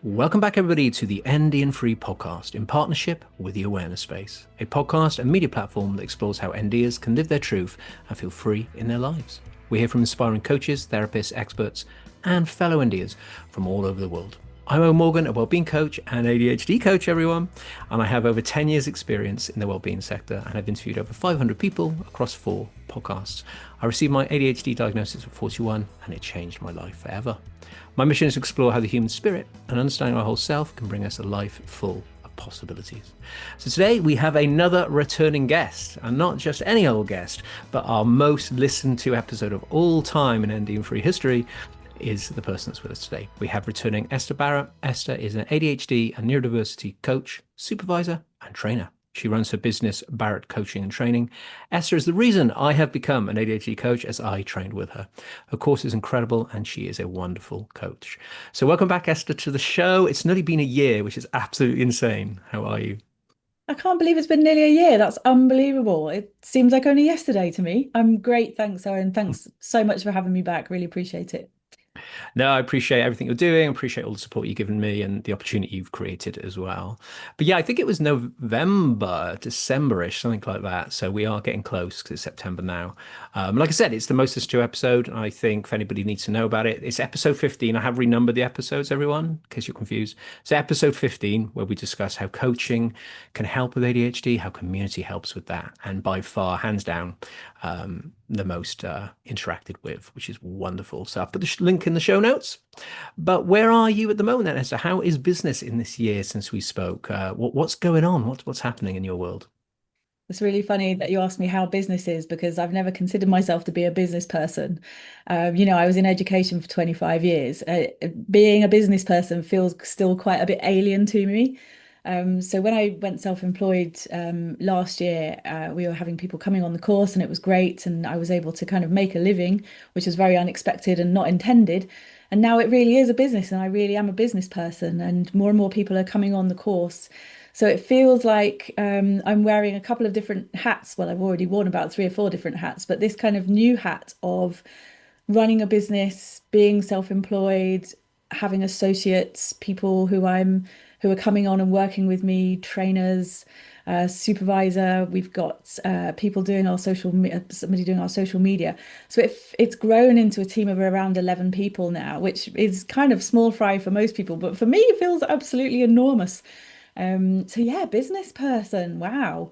Welcome back, everybody, to the ND and Free podcast in partnership with the Awareness Space, a podcast and media platform that explores how NDers can live their truth and feel free in their lives. We hear from inspiring coaches, therapists, experts, and fellow NDers from all over the world. I'm Owen Morgan, a wellbeing coach and ADHD coach, everyone, and I have over 10 years experience in the wellbeing sector, and I've interviewed over 500 people across 4 podcasts. I received my ADHD diagnosis at 41, and it changed my life forever. My mission is to explore how the human spirit and understanding our whole self can bring us a life full of possibilities. So today we have another returning guest, and not just any old guest, but our most listened to episode of all time in ND and Free history is the person that's with us today. We have returning Esther Barrett. Esther is an ADHD and neurodiversity coach, supervisor, and trainer. She runs her business, Barrett Coaching and Training. Esther is the reason I have become an ADHD coach, as I trained with her. Her course is incredible, and she is a wonderful coach. So welcome back, Esther, to the show. It's nearly been a year, which is absolutely insane. How are you? I can't believe it's been nearly a year. That's unbelievable. It seems like only yesterday to me. I'm great. Thanks, Owen. Thanks so much for having me back. Really appreciate it. No, I appreciate everything you're doing. I appreciate all the support you've given me and the opportunity you've created as well. But yeah, I think it was November, December-ish, something like that. So we are getting close because it's September now. Like I said, it's the most listened to episode. I think if anybody needs to know about it, it's episode 15. I have renumbered the episodes, everyone, in case you're confused. So episode 15, where we discuss how coaching can help with ADHD, how community helps with that. And by far, hands down, the most interacted with, which is wonderful. So I'll put the link in the show notes. But where are you at the moment then, Esther? How is business in this year since we spoke? What's going on? What's happening in your world? It's really funny that you asked me how business is because I've never considered myself to be a business person. I was in education for 25 years. Being a business person feels still quite a bit alien to me. So when I went self-employed last year, we were having people coming on the course and it was great. And I was able to kind of make a living, which was very unexpected and not intended. And now it really is a business and I really am a business person and more people are coming on the course. So it feels like I'm wearing a couple of different hats. Well, I've already worn about 3 or 4 different hats, but this kind of new hat of running a business, being self-employed, having associates, people who are coming on and working with me, trainers, supervisor. We've got people doing our somebody doing our social media. So it's grown into a team of around 11 people now, which is kind of small fry for most people, but for me, it feels absolutely enormous. So yeah, business person. Wow.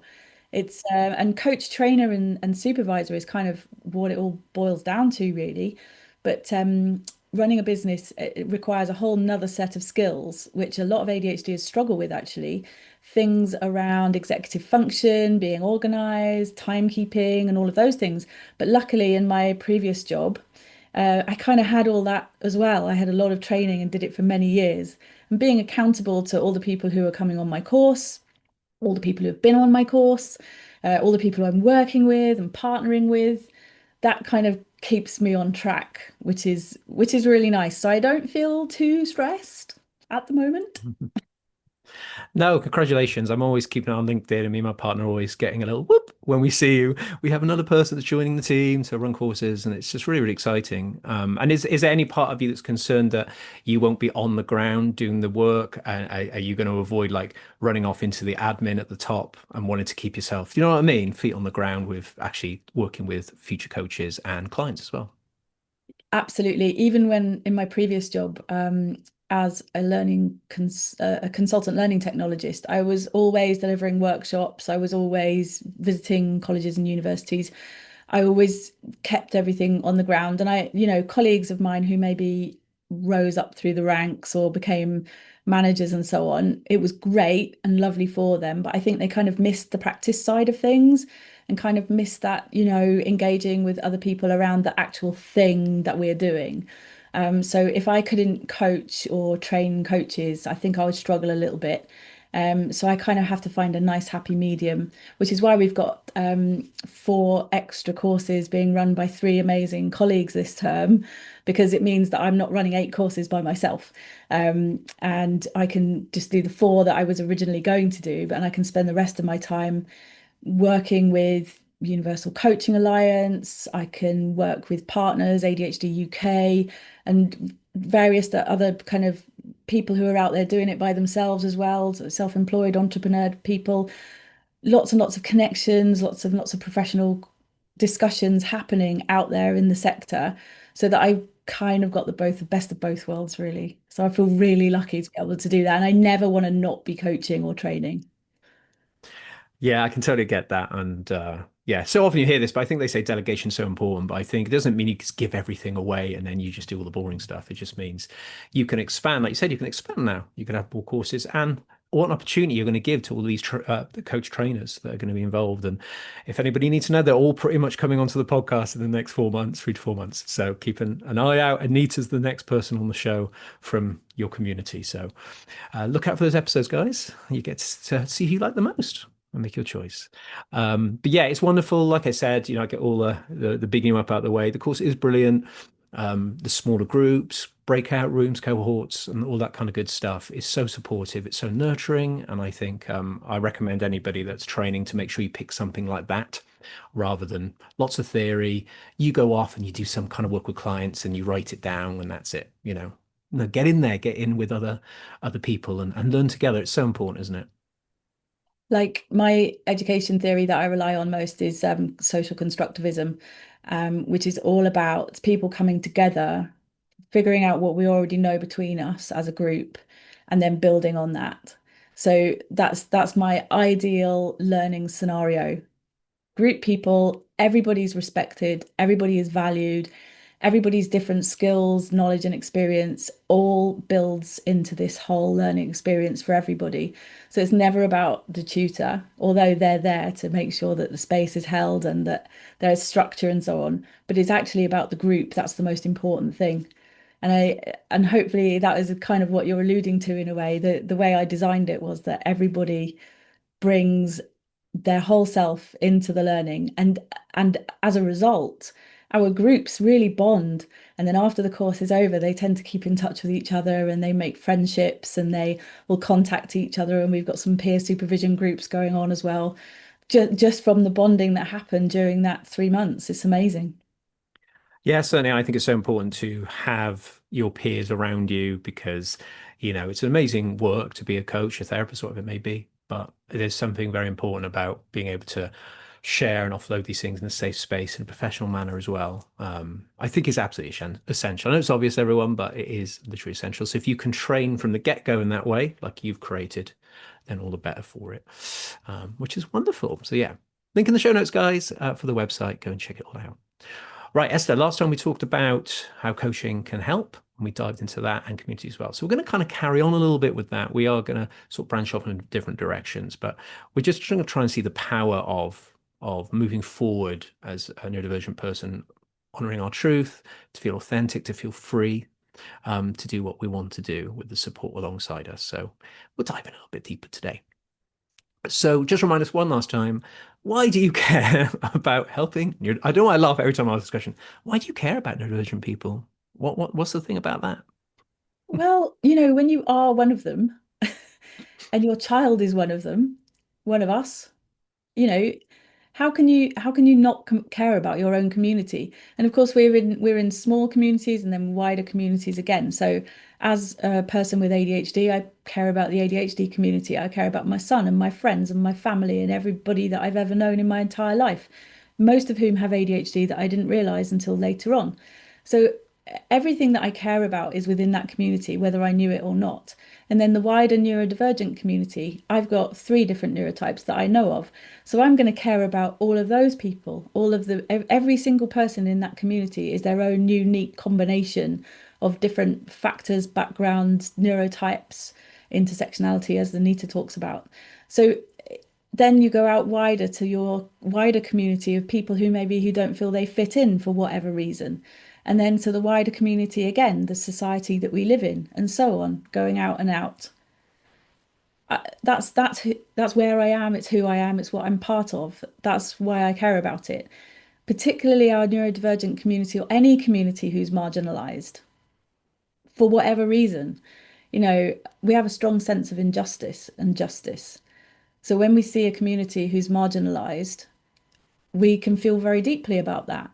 It's and coach, trainer, and supervisor is kind of what it all boils down to, really. But running a business it requires a whole nother set of skills, which a lot of ADHDers struggle with, actually. Things around executive function, being organized, timekeeping, and all of those things. But luckily, in my previous job, I kind of had all that as well. I had a lot of training and did it for many years. And being accountable to all the people who are coming on my course, all the people who have been on my course, all the people I'm working with and partnering with, that kind of keeps me on track, which is really nice. So I don't feel too stressed at the moment. No, congratulations. I'm always keeping it on LinkedIn, and me and my partner are always getting a little whoop when we see you. We have another person that's joining the team to run courses, and it's just really, really exciting. And is there any part of you that's concerned that you won't be on the ground doing the work? Are you going to avoid like running off into the admin at the top and wanting to keep yourself, you know what I mean, feet on the ground with actually working with future coaches and clients as well? Absolutely. Even when in my previous job, as a consultant learning technologist, I was always delivering workshops. I was always visiting colleges and universities. I always kept everything on the ground. And colleagues of mine who maybe rose up through the ranks or became managers and so on, it was great and lovely for them. But I think they kind of missed the practice side of things and kind of missed that, engaging with other people around the actual thing that we're doing. So if I couldn't coach or train coaches, I think I would struggle a little bit. So I kind of have to find a nice happy medium, which is why we've got 4 extra courses being run by 3 amazing colleagues this term, because it means that I'm not running 8 courses by myself. And I can just do the 4 that I was originally going to do, and I can spend the rest of my time working with Universal Coaching Alliance. I can work with partners, ADHD UK, and various other kind of people who are out there doing it by themselves as well, so self-employed entrepreneur people, lots and lots of connections, lots of professional discussions happening out there in the sector, so that I kind of got the best of both worlds, really. So I feel really lucky to be able to do that. And I never want to not be coaching or training. Yeah, I can totally get that. And yeah, so often you hear this, but I think they say delegation's so important. But I think it doesn't mean you just give everything away and then you just do all the boring stuff. It just means you can expand. Like you said, you can expand now. You can have more courses. And what an opportunity you're going to give to all these the coach trainers that are going to be involved. And if anybody needs to know, they're all pretty much coming onto the podcast in the next 4 months, 3 to 4 months. So keep an eye out. Anita's the next person on the show from your community. So look out for those episodes, guys. You get to see who you like the most and make your choice. But yeah, it's wonderful. Like I said, I get all the bigging you up out of the way. The course is brilliant. The smaller groups, breakout rooms, cohorts, and all that kind of good stuff is so supportive. It's so nurturing. And I think I recommend anybody that's training to make sure you pick something like that rather than lots of theory. You go off and you do some kind of work with clients and you write it down and that's it. No, get in there, get in with other people and learn together. It's so important, isn't it? Like my education theory that I rely on most is social constructivism, which is all about people coming together, figuring out what we already know between us as a group, and then building on that. So that's my ideal learning scenario. Group people, everybody's respected, everybody is valued, everybody's different skills, knowledge, and experience all builds into this whole learning experience for everybody. So it's never about the tutor, although they're there to make sure that the space is held and that there's structure and so on. But it's actually about the group. That's the most important thing. And hopefully that is kind of what you're alluding to in a way. The way I designed it was that everybody brings their whole self into the learning, and as a result our groups really bond, and then after the course is over they tend to keep in touch with each other and they make friendships and they will contact each other, and we've got some peer supervision groups going on as well, just from the bonding that happened during that 3 months. It's amazing. Yeah, certainly. I think it's so important to have your peers around you because, it's an amazing work to be a coach, a therapist, whatever it may be. But there's something very important about being able to share and offload these things in a safe space in a professional manner as well. I think is absolutely essential. I know it's obvious to everyone, but it is literally essential. So if you can train from the get-go in that way, like you've created, then all the better for it, which is wonderful. So yeah, link in the show notes, guys, for the website. Go and check it all out. Right, Esther, last time we talked about how coaching can help, and we dived into that and community as well. So we're going to kind of carry on a little bit with that. We are going to sort of branch off in different directions, but we're just going to try and see the power of moving forward as a neurodivergent person, honoring our truth, to feel authentic, to feel free, to do what we want to do with the support alongside us. So we'll dive in a little bit deeper today. So just remind us one last time, why do you care about helping? I don't know why I laugh every time I ask this question. Why do you care about neurodivergent people? What's the thing about that? Well, when you are one of them and your child is one of them, one of us, you know, how can you not care about your own community? And of course, we're in small communities and then wider communities again. So as a person with ADHD, I care about the ADHD community. I care about my son and my friends and my family and everybody that I've ever known in my entire life, most of whom have ADHD that I didn't realize until later on. So everything that I care about is within that community, whether I knew it or not. And then the wider neurodivergent community, I've got 3 different neurotypes that I know of. So I'm going to care about all of those people, every single person in that community is their own unique combination of different factors, backgrounds, neurotypes, intersectionality, as Anita talks about. So then you go out wider to your wider community of people who don't feel they fit in for whatever reason. And then to the wider community again, the society that we live in, and so on, going out and out. That's where I am. It's who I am. It's what I'm part of. That's why I care about it. Particularly our neurodivergent community or any community who's marginalized for whatever reason. We have a strong sense of injustice and justice. So when we see a community who's marginalized, we can feel very deeply about that.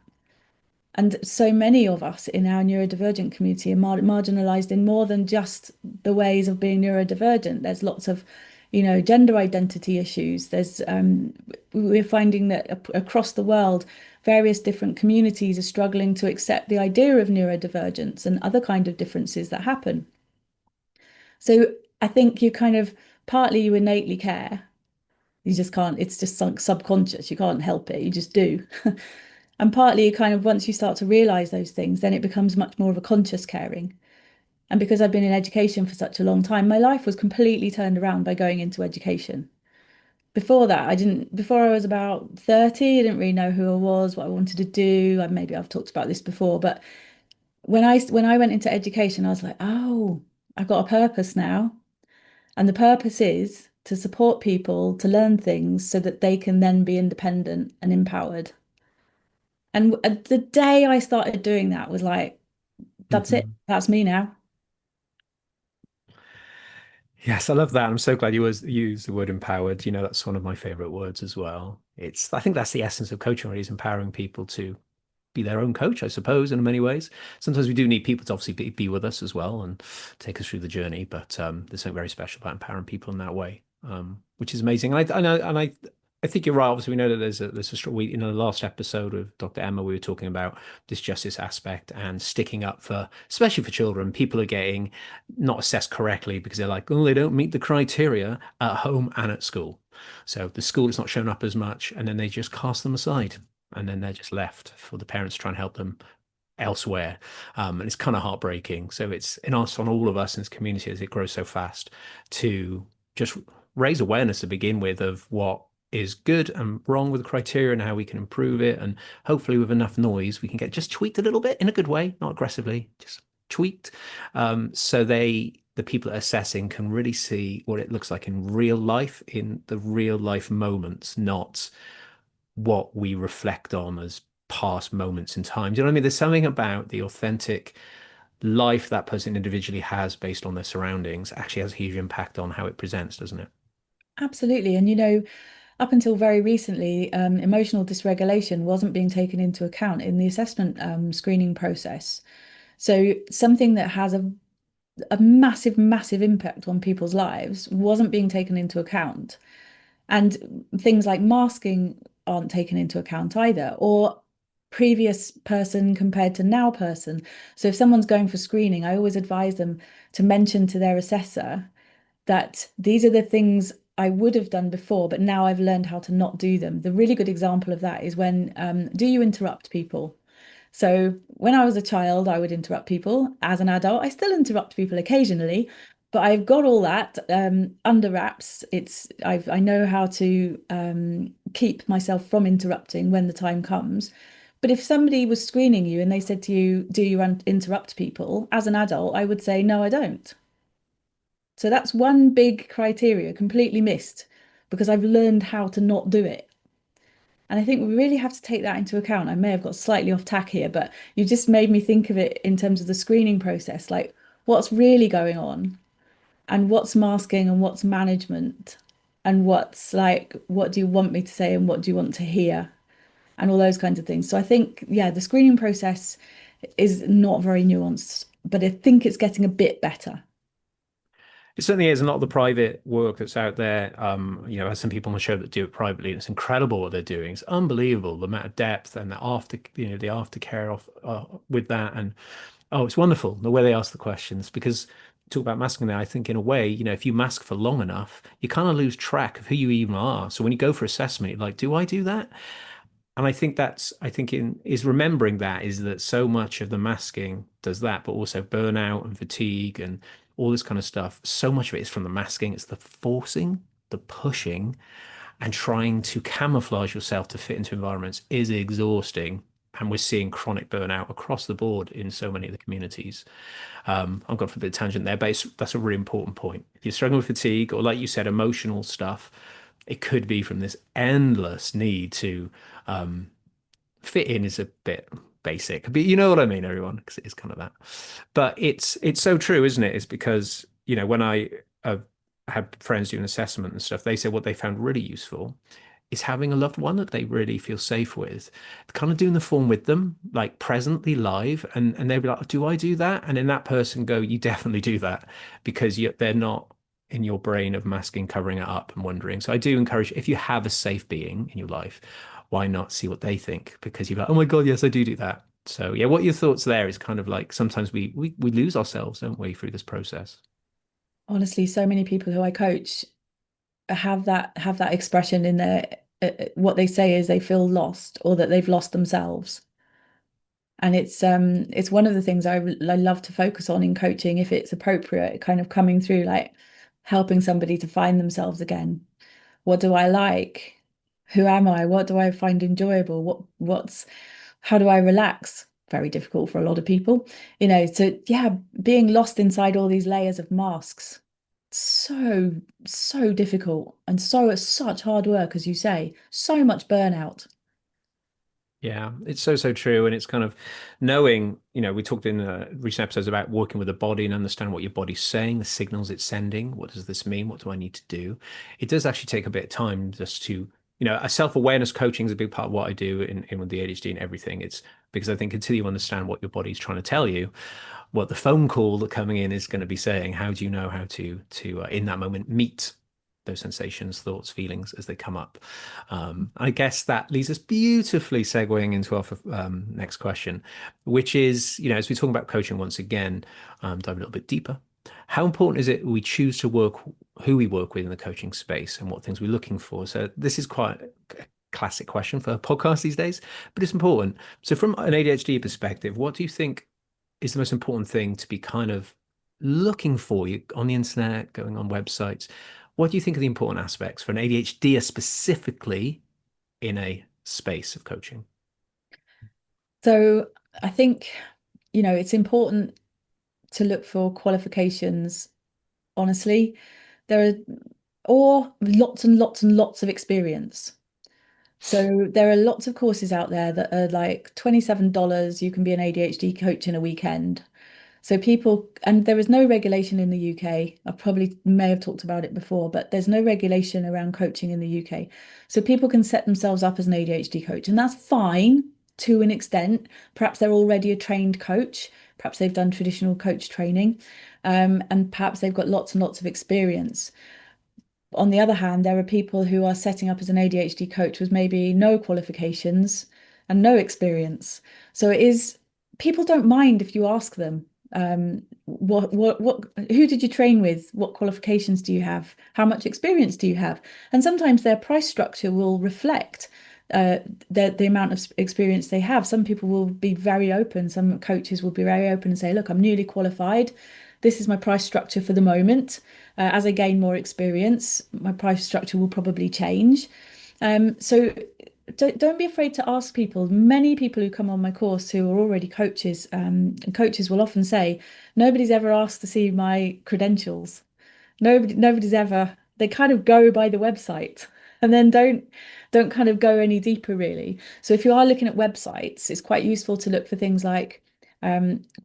And so many of us in our neurodivergent community are marginalized in more than just the ways of being neurodivergent. There's lots of, gender identity issues. We're finding that across the world, various different communities are struggling to accept the idea of neurodivergence and other kind of differences that happen. So I think you kind of partly you innately care. You just can't, it's just subconscious. You can't help it. You just do. And partly kind of once you start to realize those things, then it becomes much more of a conscious caring. And because I've been in education for such a long time, my life was completely turned around by going into education. Before that, before I was about 30, I didn't really know who I was, what I wanted to do. Maybe I've talked about this before, but when I went into education, I was like, oh, I've got a purpose now. And the purpose is to support people to learn things so that they can then be independent and empowered. And the day I started doing that was like, that's it. Mhm. That's me now. Yes, I love that. I'm so glad you used the word empowered. That's one of my favorite words as well. I think that's the essence of coaching, really, is empowering people to be their own coach, I suppose, in many ways. Sometimes we do need people to obviously be with us as well and take us through the journey, but there's something very special about empowering people in that way, which is amazing. And I know, and I think you're right. Obviously, we know that in the last episode of Dr. Emma, we were talking about this justice aspect and sticking up for, especially for children. People are getting not assessed correctly because they're like, oh, they don't meet the criteria at home and at school. So the school is not showing up as much, and then they just cast them aside, and then they're just left for the parents to try and help them elsewhere. And it's kind of heartbreaking. So it's in us, on all of us in this community as it grows so fast, to just raise awareness to begin with of what is good and wrong with the criteria and how we can improve it. And hopefully with enough noise, we can get just tweaked a little bit in a good way, not aggressively, just tweaked. So the people assessing can really see what it looks like in real life, in the real life moments, not what we reflect on as past moments in time. Do you know what I mean? There's something about the authentic life that person individually has based on their surroundings actually has a huge impact on how it presents, doesn't it? Absolutely. And up until very recently, emotional dysregulation wasn't being taken into account in the assessment screening process. So something that has a massive, massive impact on people's lives wasn't being taken into account. And things like masking aren't taken into account either, or previous person compared to now person. So if someone's going for screening, I always advise them to mention to their assessor that these are the things I would have done before, but now I've learned how to not do them. The really good example of that is when do you interrupt people? So when I was a child, I would interrupt people. As an adult, I still interrupt people occasionally, but I've got all that under wraps. I know how to keep myself from interrupting when the time comes. But if somebody was screening you and they said to you, "Do you interrupt people?" As an adult, I would say, "No, I don't." So that's one big criteria completely missed because I've learned how to not do it. And I think we really have to take that into account. I may have got slightly off tack here, but you just made me think of it in terms of the screening process, like what's really going on and what's masking and what's management and what's like, what do you want me to say and what do you want to hear and all those kinds of things. So I think, yeah, the screening process is not very nuanced, but I think it's getting a bit better. It certainly is, and a lot of the private work that's out there. I have some people on the show that do it privately, and it's incredible what they're doing. It's unbelievable the amount of depth and the aftercare of with that, and oh, it's wonderful the way they ask the questions because talk about masking there. I think in a way, if you mask for long enough, you kind of lose track of who you even are. So when you go for assessment, you're like, do I do that? And I think in is remembering that is that so much of the masking does that, but also burnout and fatigue and all this kind of stuff. So much of it is from the masking. It's the forcing, the pushing, and trying to camouflage yourself to fit into environments is exhausting. And we're seeing chronic burnout across the board in so many of the communities. I've gone for a bit of tangent there, but that's a really important point. If you're struggling with fatigue or, like you said, emotional stuff, it could be from this endless need to fit in is a bit basic, but you know what I mean, everyone, because it is kind of that. But it's so true, isn't it? It's because when I had friends doing assessment and stuff, they said what they found really useful is having a loved one that they really feel safe with, kind of doing the form with them, like presently live, and they'll be like, do I do that? And then that person go, you definitely do that because they're not in your brain of masking, covering it up and wondering. So I do encourage, if you have a safe being in your life, why not see what they think? Because you're like, oh my God, yes, I do that. So yeah, what your thoughts there is kind of like sometimes we lose ourselves, don't we, through this process. Honestly, so many people who I coach have that expression in their what they say is they feel lost or that they've lost themselves. And it's one of the things I love to focus on in coaching if it's appropriate, kind of coming through like helping somebody to find themselves again. What do I like? Who am I? What do I find enjoyable? What's how do I relax? Very difficult for a lot of people. So yeah, being lost inside all these layers of masks. So, so difficult and such hard work, as you say, so much burnout. Yeah, it's so, so true. And it's kind of knowing, we talked in recent episodes about working with the body and understand what your body's saying, the signals it's sending. What does this mean? What do I need to do? It does actually take a bit of time just to, a self-awareness coaching is a big part of what I do in with the ADHD and everything. It's because I think until you understand what your body's trying to tell you, what the phone call that coming in is going to be saying, how do you know how to in that moment meet those sensations, thoughts, feelings as they come up. I guess that leads us beautifully segueing into our next question, which is, as we talk about coaching once again, dive a little bit deeper. How important is it we choose to work, who we work with in the coaching space and what things we're looking for? So this is quite a classic question for a podcast these days, but it's important. So from an ADHD perspective, what do you think is the most important thing to be kind of looking for you on the internet, going on websites? What do you think are the important aspects for an ADHD specifically in a space of coaching? So I think, it's important to look for qualifications, honestly. There are, or lots and lots and lots of experience. So there are lots of courses out there that are like $27. You can be an ADHD coach in a weekend. So people, and there is no regulation in the UK. I probably may have talked about it before, but there's no regulation around coaching in the UK. So people can set themselves up as an ADHD coach, and that's fine to an extent. Perhaps they're already a trained coach. Perhaps they've done traditional coach training, and perhaps they've got lots and lots of experience. On the other hand, there are people who are setting up as an ADHD coach with maybe no qualifications and no experience. So people don't mind if you ask them, who did you train with? What qualifications do you have? How much experience do you have? And sometimes their price structure will reflect uh, the amount of experience they have. Some people will be very open. Some coaches will be very open and say, look, I'm newly qualified. This is my price structure for the moment. As I gain more experience, my price structure will probably change. So don't be afraid to ask people. Many people who come on my course who are already coaches, and coaches will often say, nobody's ever asked to see my credentials. Nobody's ever, they kind of go by the website and then don't kind of go any deeper really. So if you are looking at websites, it's quite useful to look for things like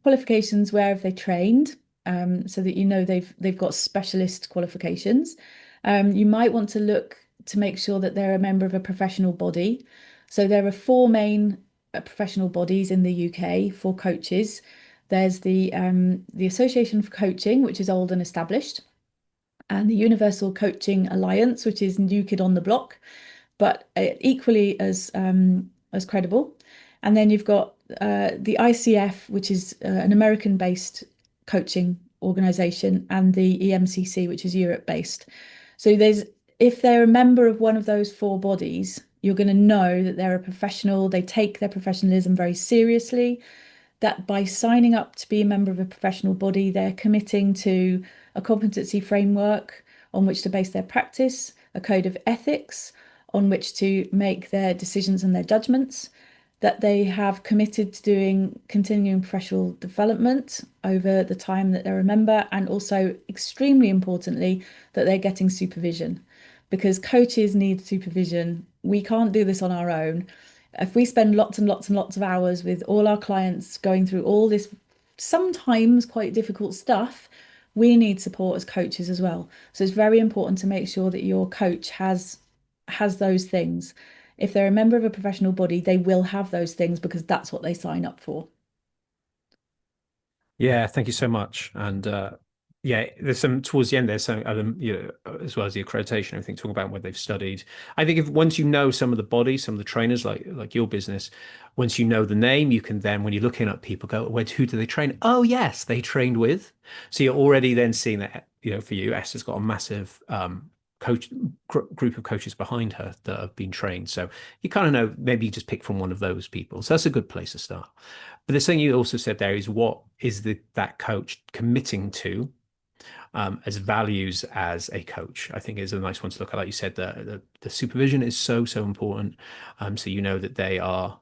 qualifications, where have they trained, so that they've got specialist qualifications. You might want to look to make sure that they're a member of a professional body. So there are four main professional bodies in the UK for coaches. There's the Association for Coaching, which is old and established, and the Universal Coaching Alliance, which is new kid on the block, but equally as credible. And then you've got the ICF, which is an American-based coaching organization, and the EMCC, which is Europe-based. So if they're a member of one of those four bodies, you're going to know that they're a professional. They take their professionalism very seriously, that by signing up to be a member of a professional body, they're committing to a competency framework on which to base their practice, a code of ethics on which to make their decisions and their judgments, that they have committed to doing continuing professional development over the time that they're a member, and also, extremely importantly, that they're getting supervision, because coaches need supervision. We can't do this on our own. If we spend lots and lots and lots of hours with all our clients going through all this sometimes quite difficult stuff, we need support as coaches as well. So it's very important to make sure that your coach has has those things. If they're a member of a professional body, they will have those things because that's what they sign up for. Yeah, thank you so much. And yeah, there's some towards the end there's some as well as the accreditation, everything talking about what they've studied. I think if once you know some of the bodies, some of the trainers, like your business, once you know the name, you can then when you're looking at people go, who do they train? Oh yes, they trained with. So you're already then seeing that, for you, Esther's got a massive coach group of coaches behind her that have been trained. So you kind of know maybe you just pick from one of those people. So that's a good place to start. But the thing you also said there is what is that coach committing to as values as a coach, I think is a nice one to look at. Like you said, the supervision is so important. So you know that they are,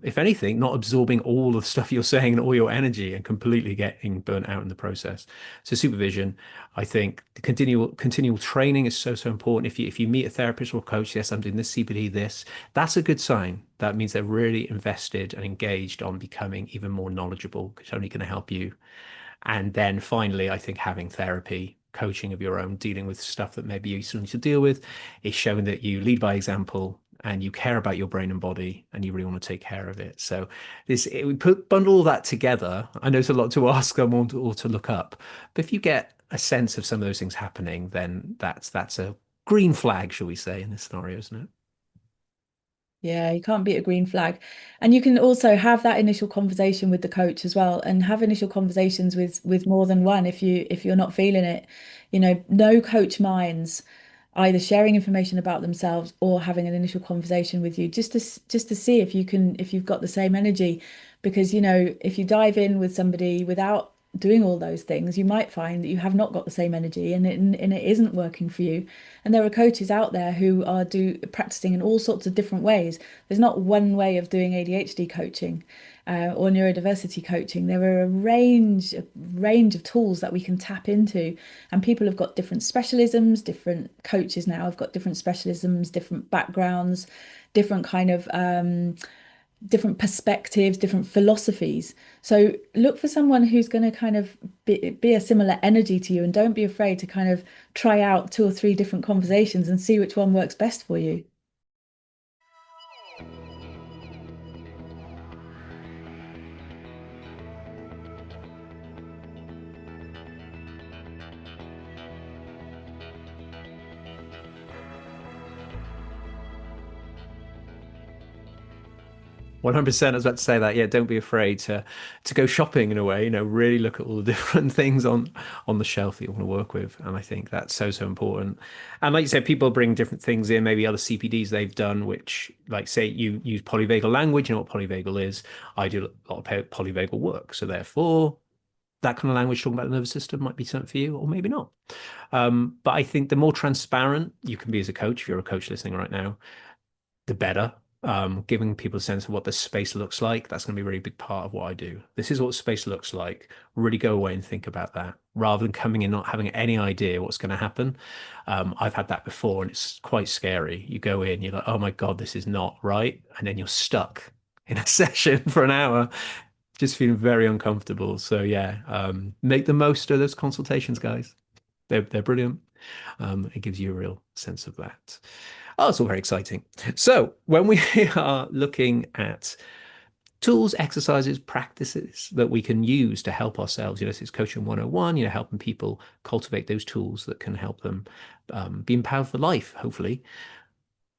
if anything, not absorbing all the stuff you're saying and all your energy and completely getting burnt out in the process. So supervision, I think the continual training is so important. If you meet a therapist or a coach, yes, I'm doing this CBD, that's a good sign. That means they're really invested and engaged on becoming even more knowledgeable. It's only going to help you. And then finally, I think having therapy, coaching of your own, dealing with stuff that maybe you still need to deal with, is showing that you lead by example and you care about your brain and body and you really want to take care of it. So we bundle all that together. I know it's a lot to ask them or to look up, but if you get a sense of some of those things happening, then that's a green flag, shall we say, in this scenario, isn't it? Yeah, you can't beat a green flag. And you can also have that initial conversation with the coach as well and have initial conversations with more than one if you're not feeling it. No coach minds either sharing information about themselves or having an initial conversation with you just to see if you've got the same energy. Because, if you dive in with somebody without doing all those things, you might find that you have not got the same energy and it isn't working for you. And there are coaches out there who are practicing in all sorts of different ways. There's not one way of doing ADHD coaching or neurodiversity coaching. There are a range of tools that we can tap into, and people have got different specialisms. Different coaches now have got different specialisms, different backgrounds, different kind of different perspectives, different philosophies. So look for someone who's going to kind of be a similar energy to you, and don't be afraid to kind of try out two or three different conversations and see which one works best for you. 100%. I was about to say that. Yeah, don't be afraid to go shopping in a way, really look at all the different things on the shelf that you want to work with. And I think that's so important. And like you said, people bring different things in, maybe other CPDs they've done, which like say you use polyvagal language, you know what polyvagal is. I do a lot of polyvagal work. So therefore, that kind of language talking about the nervous system might be something for you, or maybe not. But I think the more transparent you can be as a coach, if you're a coach listening right now, the better. Giving people a sense of what the space looks like. That's going to be a really big part of what I do. This is what space looks like. Really go away and think about that rather than coming in not having any idea what's going to happen. I've had that before and it's quite scary. You go in, you're like, oh my God, this is not right. And then you're stuck in a session for an hour, just feeling very uncomfortable. So yeah, make the most of those consultations, guys. They're brilliant. It gives you a real sense of that. Oh, it's all very exciting. So, when we are looking at tools, exercises, practices that we can use to help ourselves, this is coaching 101, helping people cultivate those tools that can help them be empowered for life, hopefully.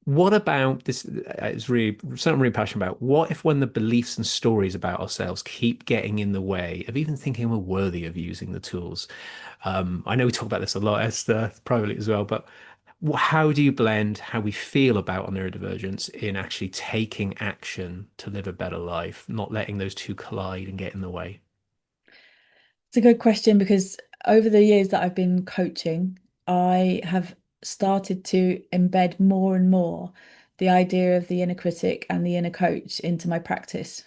What about this? It's really something I'm really passionate about. What if when the beliefs and stories about ourselves keep getting in the way of even thinking we're worthy of using the tools? I know we talk about this a lot, Esther, privately as well, but how do you blend how we feel about our neurodivergence in actually taking action to live a better life, not letting those two collide and get in the way? It's a good question because over the years that I've been coaching, I have started to embed more and more the idea of the inner critic and the inner coach into my practice.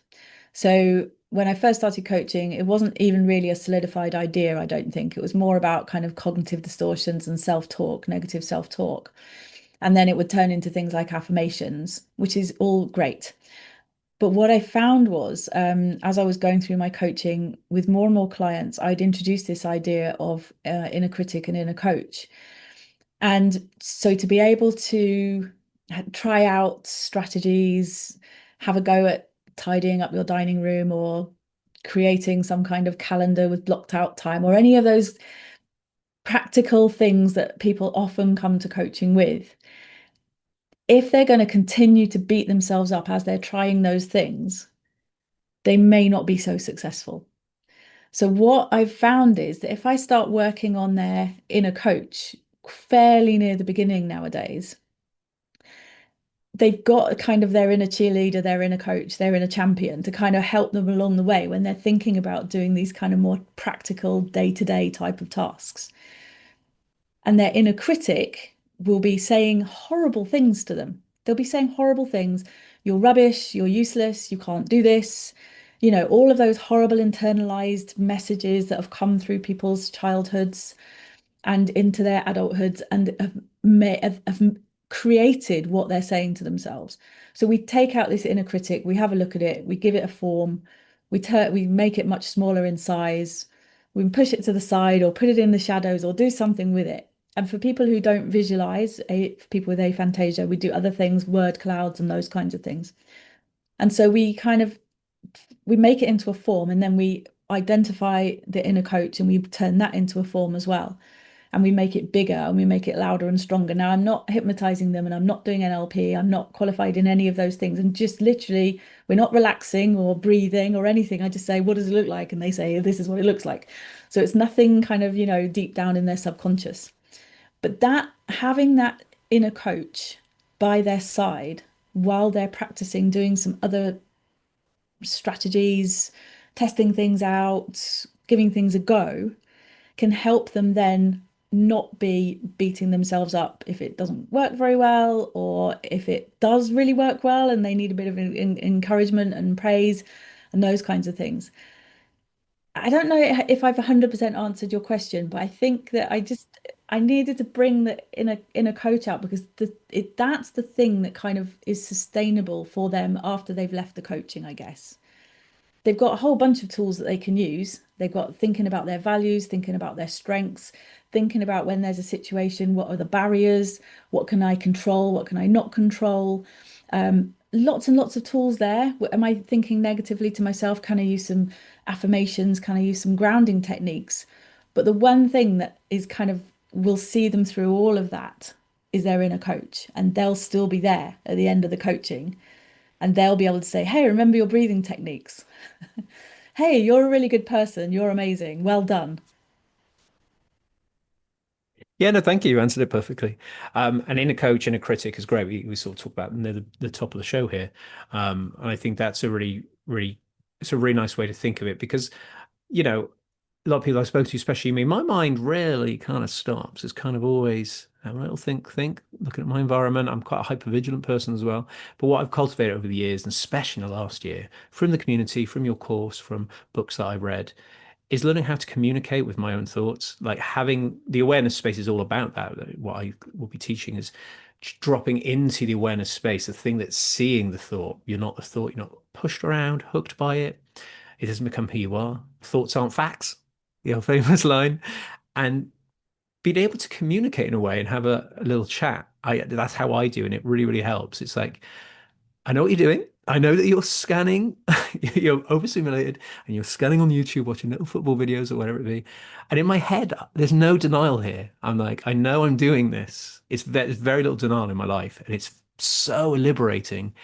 So when I first started coaching, it wasn't even really a solidified idea, I don't think. It was more about kind of cognitive distortions and self-talk, negative self-talk. And then it would turn into things like affirmations, which is all great. But what I found was, as I was going through my coaching with more and more clients, I'd introduced this idea of inner critic and inner coach. And so to be able to try out strategies, have a go at tidying up your dining room or creating some kind of calendar with blocked out time or any of those practical things that people often come to coaching with. If they're going to continue to beat themselves up as they're trying those things, they may not be so successful. So what I've found is that if I start working on their inner coach fairly near the beginning nowadays, they've got kind of their inner cheerleader, their inner coach, their inner champion to kind of help them along the way when they're thinking about doing these kind of more practical day-to-day type of tasks. And their inner critic will be saying horrible things to them. They'll be saying horrible things. You're rubbish, you're useless, you can't do this. All of those horrible internalized messages that have come through people's childhoods and into their adulthoods and have created what they're saying to themselves. So we take out this inner critic, we have a look at it, we give it a form, we make it much smaller in size, we push it to the side or put it in the shadows or do something with it. And for people who don't visualize, for people with aphantasia, we do other things, word clouds and those kinds of things. And so we make it into a form and then we identify the inner coach and we turn that into a form as well. And we make it bigger and we make it louder and stronger. Now, I'm not hypnotizing them and I'm not doing NLP. I'm not qualified in any of those things. And just literally, we're not relaxing or breathing or anything. I just say, what does it look like? And they say, this is what it looks like. So it's nothing kind of, deep down in their subconscious. But having that inner coach by their side while they're practicing doing some other strategies, testing things out, giving things a go, can help them then not be beating themselves up if it doesn't work very well, or if it does really work well and they need a bit of encouragement and praise and those kinds of things. I don't know if I've 100% answered your question, but I think that I needed to bring the inner coach out because that's the thing that kind of is sustainable for them after they've left the coaching, I guess. They've got a whole bunch of tools that they can use. They've got thinking about their values, thinking about their strengths, thinking about when there's a situation, what are the barriers? What can I control? What can I not control? Lots and lots of tools there. Am I thinking negatively to myself? Can I use some affirmations? Can I use some grounding techniques? But the one thing that is kind of will see them through all of that is their inner coach, and they'll still be there at the end of the coaching, and they'll be able to say, hey, remember your breathing techniques. Hey, you're a really good person. You're amazing. Well done. Yeah, no, thank you. You answered it perfectly. An inner coach and a critic is great. We sort of talk about near the top of the show here. And I think that's a it's a really nice way to think of it because, you know, a lot of people I spoke to, especially me, my mind rarely kind of stops. It's kind of always have a little think, looking at my environment. I'm quite a hypervigilant person as well. But what I've cultivated over the years, and especially in the last year, from the community, from your course, from books that I've read, is learning how to communicate with my own thoughts. Like having the awareness space is all about that. What I will be teaching is dropping into the awareness space, the thing that's seeing the thought. You're not the thought, you're not pushed around, hooked by it. It doesn't become who you are. Thoughts aren't facts, famous line. And being able to communicate in a way and have a little chat. That's how I do, and it really, really helps. It's like I know what you're doing. I know that you're scanning, you're overstimulated, and you're scanning on YouTube, watching little football videos or whatever it be. And in my head, there's no denial here. I'm like, I know I'm doing this. There's very little denial in my life, and it's so liberating.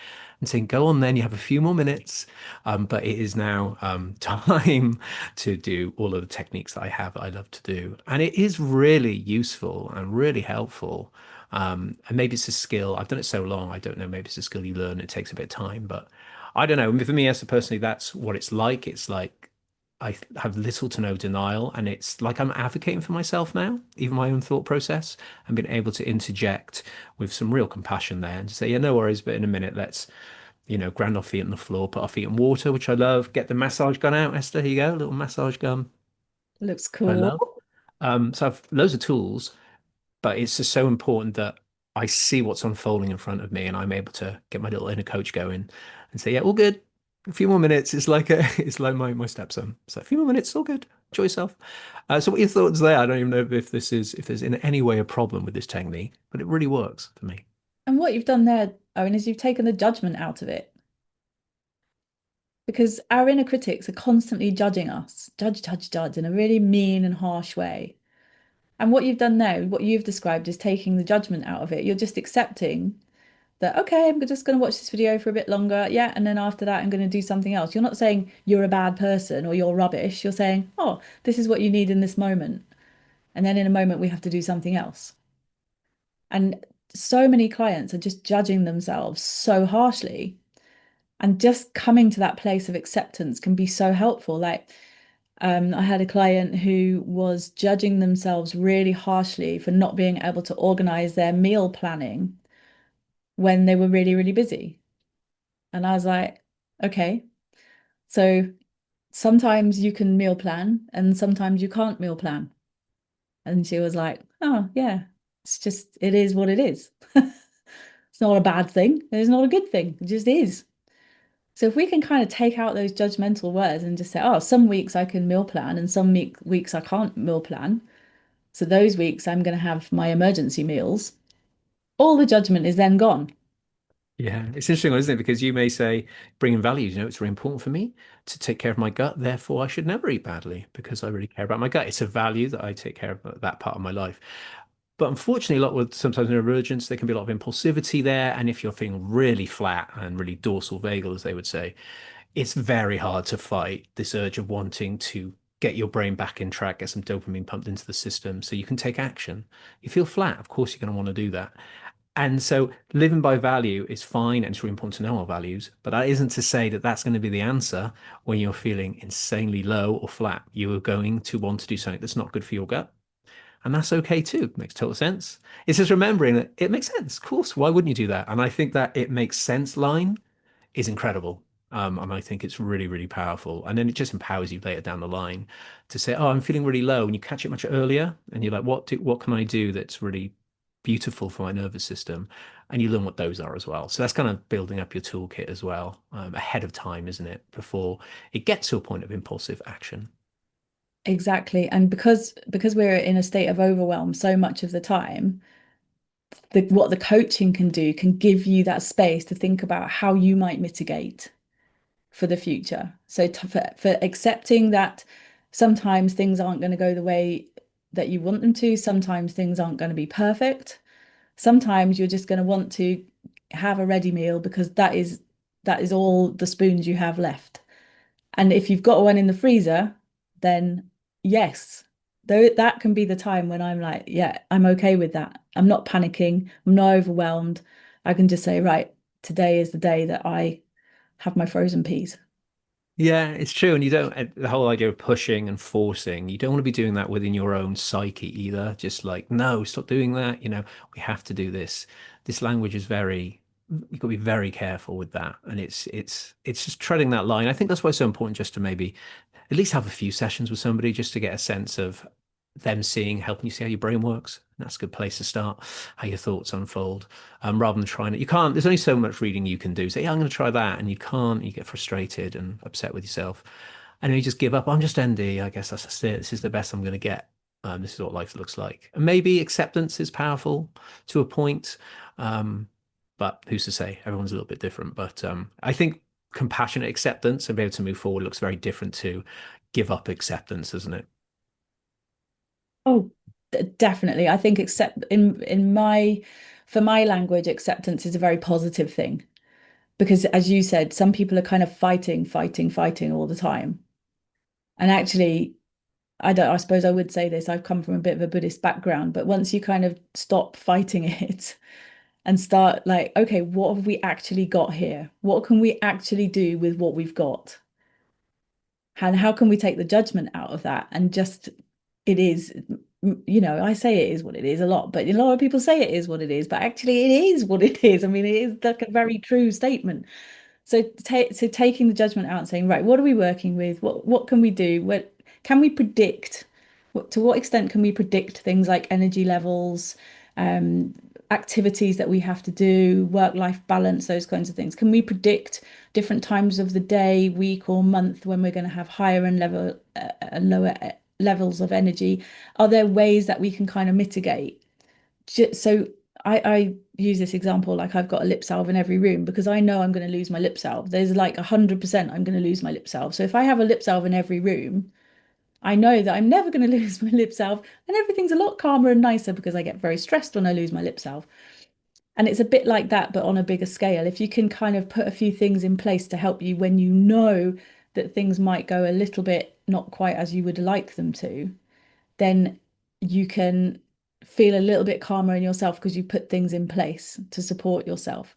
And saying, go on, then you have a few more minutes, but it is now time to do all of the techniques that I have that I love to do, and it is really useful and really helpful. And maybe it's a skill. I've done it so long, I don't know. Maybe it's a skill you learn. It takes a bit of time, but I don't know. For me, as a personally, that's what it's like. It's like I have little to no denial, and it's like I'm advocating for myself now, even my own thought process, and being able to interject with some real compassion there and say, yeah, no worries, but in a minute, let's, ground our feet on the floor, put our feet in water, which I love. Get the massage gun out, Esther. Here you go, a little massage gun. Looks I cool. love. So I've loads of tools, but it's just so important that I see what's unfolding in front of me and I'm able to get my little inner coach going and say, yeah, all good. A few more minutes. It's like it's like my stepson. So a few more minutes, all good. Enjoy yourself. So what are your thoughts there? I don't even know if there's in any way a problem with this technique, but it really works for me. And what you've done there, Owen, is you've taken the judgment out of it because our inner critics are constantly judging us, judge, judge, judge in a really mean and harsh way. And what you've done now, what you've described is taking the judgment out of it. You're just accepting that, okay, I'm just going to watch this video for a bit longer. Yeah. And then after that, I'm going to do something else. You're not saying you're a bad person or you're rubbish. You're saying, oh, this is what you need in this moment. And then in a moment, we have to do something else. And so many clients are just judging themselves so harshly. And just coming to that place of acceptance can be so helpful. Like, I had a client who was judging themselves really harshly for not being able to organize their meal planning when they were really, really busy. And I was like, okay, so sometimes you can meal plan and sometimes you can't meal plan. And she was like, oh, yeah, it's just, it is what it is. It's not a bad thing. It's not a good thing. It just is. So if we can kind of take out those judgmental words and just say, oh, some weeks I can meal plan and some weeks I can't meal plan. So those weeks I'm going to have my emergency meals. All the judgment is then gone. Yeah, it's interesting, isn't it? Because you may say, bringing values, it's really important for me to take care of my gut. Therefore, I should never eat badly because I really care about my gut. It's a value that I take care of that part of my life. But unfortunately, a lot with sometimes neurodivergence, there can be a lot of impulsivity there. And if you're feeling really flat and really dorsal vagal, as they would say, it's very hard to fight this urge of wanting to get your brain back in track, get some dopamine pumped into the system so you can take action. You feel flat, of course, you're going to want to do that. And so living by value is fine and it's really important to know our values, but that isn't to say that that's going to be the answer when you're feeling insanely low or flat. You are going to want to do something that's not good for your gut. And that's okay too. Makes total sense. It's just remembering that it makes sense. Of course, why wouldn't you do that? And I think that it makes sense line is incredible. And I think it's really, really powerful. And then it just empowers you later down the line to say, "Oh, I'm feeling really low," and you catch it much earlier, and you're like, what can I do that's really beautiful for my nervous system?" And you learn what those are as well. So that's kind of building up your toolkit as well, ahead of time, isn't it? Before it gets to a point of impulsive action. Exactly. And because we're in a state of overwhelm so much of the time, what the coaching can do can give you that space to think about how you might mitigate for the future. So for accepting that sometimes things aren't going to go the way that you want them to, sometimes things aren't going to be perfect. Sometimes you're just going to want to have a ready meal because that is all the spoons you have left. And if you've got one in the freezer, then yes, though that can be the time when I'm like, yeah, I'm okay with that. I'm not panicking. I'm not overwhelmed. I can just say, right, today is the day that I have my frozen peas. Yeah, it's true. And you don't, the whole idea of pushing and forcing, you don't want to be doing that within your own psyche either. Just like, no, stop doing that. We have to do this. This language is you've got to be very careful with that. And it's just treading that line. I think that's why it's so important just to maybe at least have a few sessions with somebody just to get a sense of them seeing, helping you see how your brain works. That's a good place to start, how your thoughts unfold, rather than trying it. You can't, there's only so much reading you can do. Say, yeah, I'm going to try that. And you can't, you get frustrated and upset with yourself. And then you just give up. I'm just ND. I guess that's just it. This is the best I'm going to get. This is what life looks like. And maybe acceptance is powerful to a point. But who's to say? Everyone's a little bit different. But I think compassionate acceptance and be able to move forward looks very different to give up acceptance, isn't it? Oh, definitely. I think accept in my for my language, acceptance is a very positive thing because as you said, some people are kind of fighting, fighting, fighting all the time. And actually, I suppose I would say this, I've come from a bit of a Buddhist background, but once you kind of stop fighting it and start like, okay, what have we actually got here? What can we actually do with what we've got? And how can we take the judgment out of that and just it is, I say it is what it is a lot, but a lot of people say it is what it is, but actually it is what it is. I mean, it is like a very true statement. So taking the judgment out and saying, right, what are we working with? What can we do? What can we predict? To what extent can we predict things like energy levels, um, activities that we have to do, work-life balance, those kinds of things? Can we predict different times of the day, week, or month when we're going to have higher and lower levels of energy? Are there ways that we can kind of mitigate? So I use this example like I've got a lip salve in every room because I know I'm going to lose my lip salve. There's like 100% I'm going to lose my lip salve. So if I have a lip salve in every room, I know that I'm never going to lose my lip salve and everything's a lot calmer and nicer because I get very stressed when I lose my lip salve. And it's a bit like that, but on a bigger scale. If you can kind of put a few things in place to help you when you know that things might go a little bit not quite as you would like them to, then you can feel a little bit calmer in yourself because you put things in place to support yourself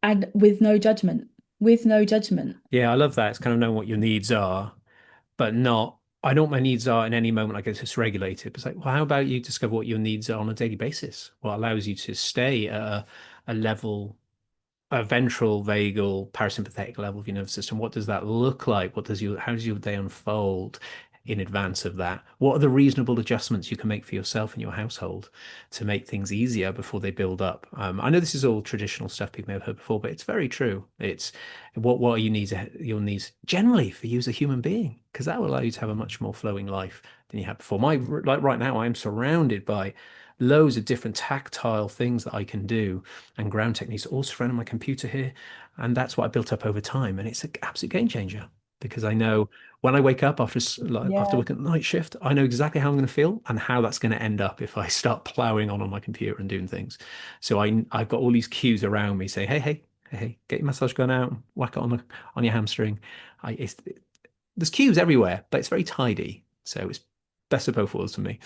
and with no judgment, with no judgment. Yeah, I love that. It's kind of knowing what your needs are, but not, I know what my needs are in any moment I get dysregulated. But it's like, well, how about you discover what your needs are on a daily basis? What allows you to stay at a level, a ventral, vagal, parasympathetic level of your nervous system? What does that look like? How does your day unfold in advance of that? What are the reasonable adjustments you can make for yourself and your household to make things easier before they build up? I know this is all traditional stuff people may have heard before, but it's very true. It's what are your needs generally for you as a human being? Because that will allow you to have a much more flowing life than you had before. Like right now, I am surrounded by loads of different tactile things that I can do and ground techniques all surrounding my computer here. And that's what I built up over time. And it's an absolute game changer because I know when I wake up after Yeah. working night shift, I know exactly how I'm going to feel and how that's going to end up if I start plowing on my computer and doing things. So I've got all these cues around me saying, hey, get your massage gun out, whack it on your hamstring. There's cues everywhere, but it's very tidy. So it's best of both worlds for me.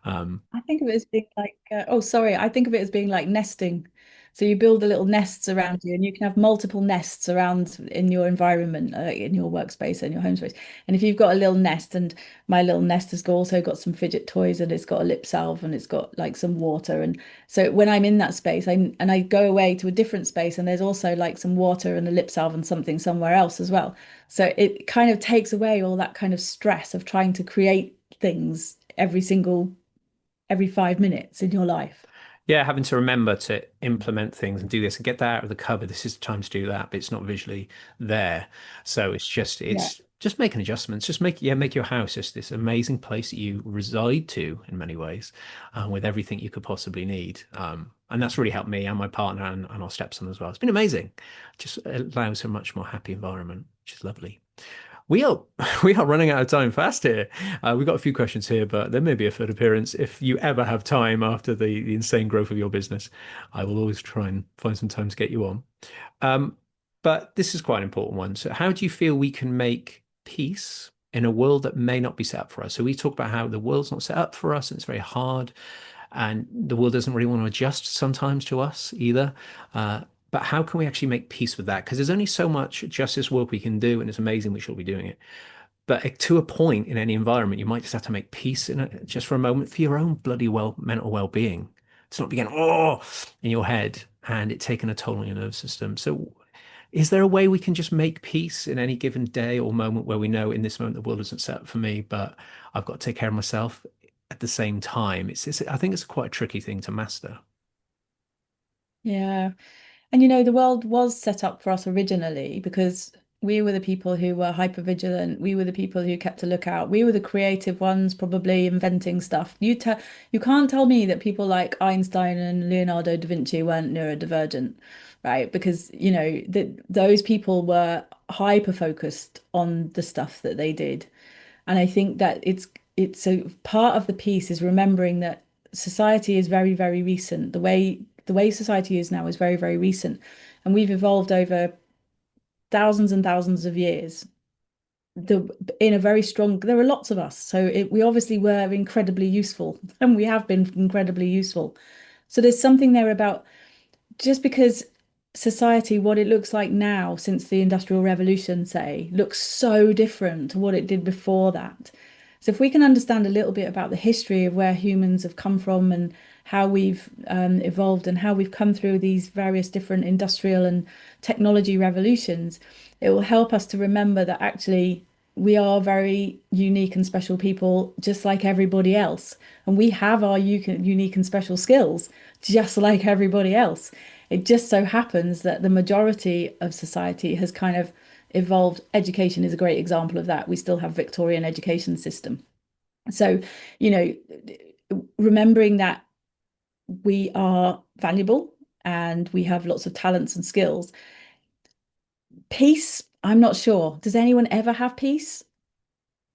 Um, I think of it as being like, oh, sorry, I think of it as being like nesting. So you build the little nests around you, and you can have multiple nests around in your environment, in your workspace and your home space. And if you've got a little nest, and my little nest has also got some fidget toys, and it's got a lip salve, and it's got like some water. And so when I'm in that space, I go away to a different space, and there's also like some water and a lip salve and something somewhere else as well. So it kind of takes away all that kind of stress of trying to create things every 5 minutes in your life. Yeah, having to remember to implement things and do this and get that out of the cupboard. This is the time to do that, but it's not visually there. So Yeah. it's just making adjustments. Just make your house just this amazing place that you reside to in many ways, with everything you could possibly need. And that's really helped me and my partner and our stepson as well. It's been amazing. Just allows a much more happy environment, which is lovely. We are we are running out of time fast here. We've got a few questions here, but there may be a third appearance if you ever have time after the insane growth of your business. I will always try and find some time to get you on. Um, but this is quite an important one. So, how do you feel we can make peace in a world that may not be set up for us? So, we talk about how the world's not set up for us and it's very hard, and the world doesn't really want to adjust sometimes to us either. But how can we actually make peace with that? Because there's only so much justice work we can do, and it's amazing we should be doing it. But to a point in any environment, you might just have to make peace in it just for a moment for your own bloody mental well-being. It's not being in your head and it taking a toll on your nervous system. So is there a way we can just make peace in any given day or moment where we know in this moment the world isn't set up for me, but I've got to take care of myself at the same time? I think it's quite a tricky thing to master. Yeah. And the world was set up for us originally because we were the people who were hyper vigilant. We were the people who kept a lookout. We were the creative ones, probably inventing stuff. You can't tell me that people like Einstein and Leonardo da Vinci weren't neurodivergent, right? Because, those people were hyper focused on the stuff that they did. And I think that it's a part of the piece is remembering that society is very, very recent. The way society is now is very, very recent. And we've evolved over thousands and thousands of years. In a very strong, there are lots of us. So we obviously were incredibly useful and we have been incredibly useful. So there's something there about just because society, what it looks like now since the Industrial Revolution, say, looks so different to what it did before that. So if we can understand a little bit about the history of where humans have come from and how we've evolved and how we've come through these various different industrial and technology revolutions, it will help us to remember that actually we are very unique and special people, just like everybody else. And we have our unique and special skills, just like everybody else. It just so happens that the majority of society has kind of evolved. Education is a great example of that. We still have Victorian education system. So, you know, remembering that we are valuable and we have lots of talents and skills. Peace, I'm not sure. Does anyone ever have peace?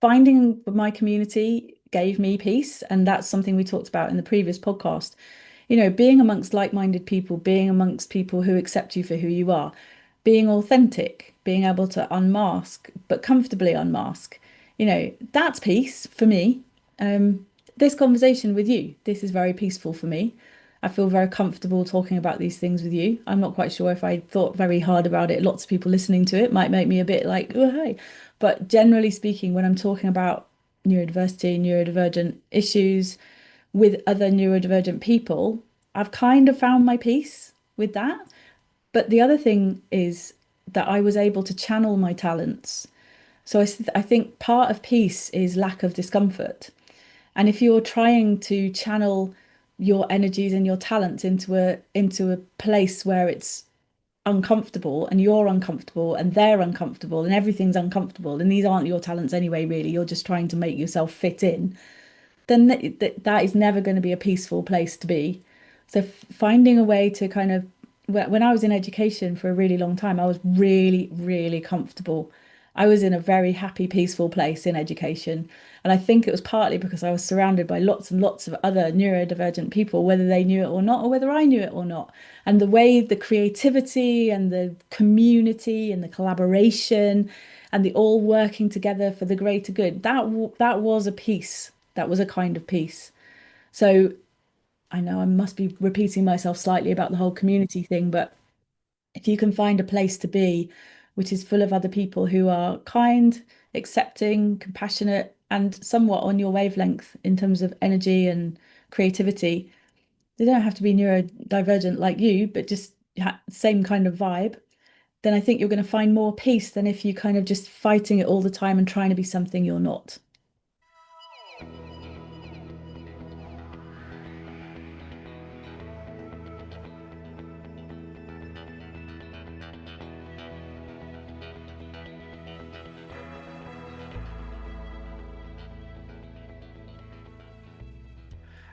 Finding my community gave me peace, and that's something we talked about in the previous podcast. Being amongst like-minded people, being amongst people who accept you for who you are, being authentic, being able to unmask, but comfortably unmask, that's peace for me. Um, this conversation with you, this is very peaceful for me. I feel very comfortable talking about these things with you. I'm not quite sure if I thought very hard about it. Lots of people listening to it might make me a bit like, oh, hey. But generally speaking, when I'm talking about neurodiversity, neurodivergent issues, with other neurodivergent people, I've kind of found my peace with that. But the other thing is that I was able to channel my talents. So I think part of peace is lack of discomfort. And if you're trying to channel your energies and your talents into a place where it's uncomfortable and you're uncomfortable and they're uncomfortable and everything's uncomfortable and these aren't your talents anyway, really, you're just trying to make yourself fit in, then that is never going to be a peaceful place to be. So finding a way to kind of, when I was in education for a really long time, I was really, really comfortable. I was in a very happy, peaceful place in education. And I think it was partly because I was surrounded by lots and lots of other neurodivergent people, whether they knew it or not, or whether I knew it or not. And the way the creativity and the community and the collaboration and the all working together for the greater good, that was a peace. That was a kind of peace. So I know I must be repeating myself slightly about the whole community thing, but if you can find a place to be which is full of other people who are kind, accepting, compassionate, and somewhat on your wavelength in terms of energy and creativity, they don't have to be neurodivergent like you, but just same kind of vibe, then I think you're going to find more peace than if you kind of just fighting it all the time and trying to be something you're not.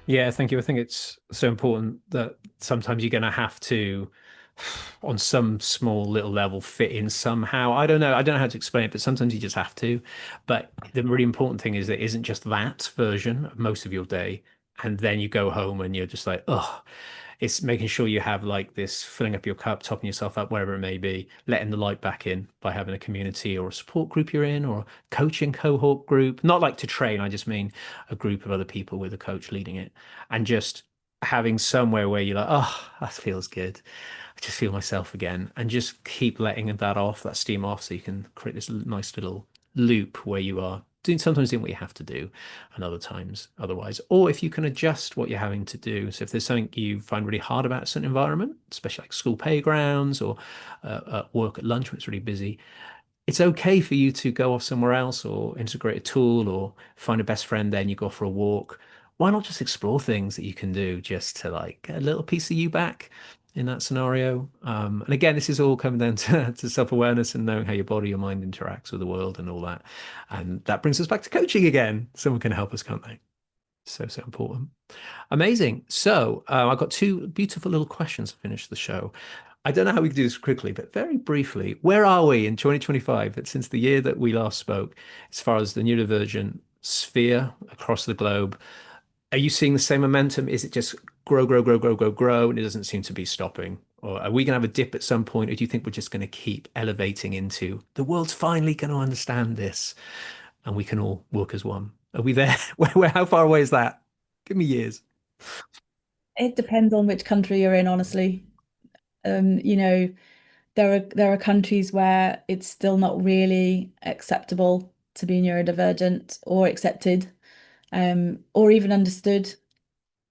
Yeah, thank you. I think it's so important that sometimes you're going to have to, on some small little level, fit in somehow. I don't know. I don't know how to explain it, but sometimes you just have to. But the really important thing is that it isn't just that version of most of your day. And then you go home and you're just like, oh, it's making sure you have like this filling up your cup, topping yourself up, wherever it may be, letting the light back in by having a community or a support group you're in or a coaching cohort group. Not like to train, I just mean a group of other people with a coach leading it and just having somewhere where you're like, oh, that feels good. I just feel myself again, and just keep letting that off, that steam off, so you can create this nice little loop where you are doing sometimes doing what you have to do, and other times otherwise. Or if you can adjust what you're having to do. So if there's something you find really hard about a certain environment, especially like school playgrounds or at work at lunch when it's really busy, it's okay for you to go off somewhere else or integrate a tool or find a best friend, then you go for a walk. Why not just explore things that you can do just to like get a little piece of you back in that scenario? And again, this is all coming down to self-awareness and knowing how your body, your mind interacts with the world and all that. And that brings us back to coaching again. Someone can help us, can't they? So, so important. Amazing. So, I've got two beautiful little questions to finish the show. I don't know how we can do this quickly, but very briefly, where are we in 2025? That since the year that we last spoke, as far as the neurodivergent sphere across the globe, are you seeing the same momentum? Is it just grow, grow, grow, grow, grow, grow, and it doesn't seem to be stopping? Or are we going to have a dip at some point, or do you think we're just going to keep elevating into the world's finally going to understand this and we can all work as one? Are we there? How far away is that? Give me years. It depends on which country you're in, honestly. Um, you know, there are countries where it's still not really acceptable to be neurodivergent or accepted, or even understood.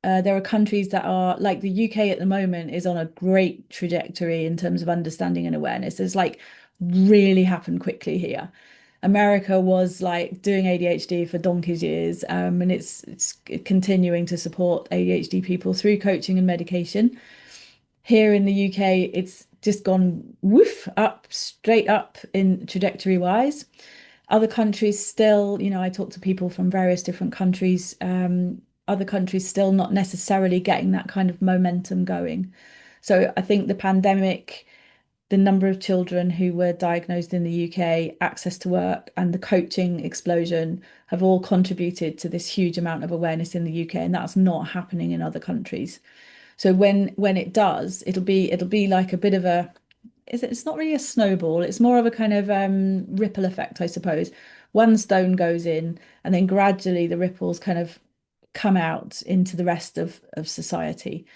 There are countries that are like the UK at the moment is on a great trajectory in terms of understanding and awareness. It's like really happened quickly here. America was like doing ADHD for donkey's years, and it's continuing to support ADHD people through coaching and medication. Here in the UK, it's just gone woof up, straight up in trajectory wise. Other countries still, I talk to people from various different countries, other countries still not necessarily getting that kind of momentum going. So I think the pandemic, the number of children who were diagnosed in the UK, access to work, and the coaching explosion have all contributed to this huge amount of awareness in the UK, and that's not happening in other countries. So when it does, it'll be like a bit of a it's not really a snowball, it's more of a kind of ripple effect, I suppose. One stone goes in, and then gradually the ripples kind of come out into the rest of society.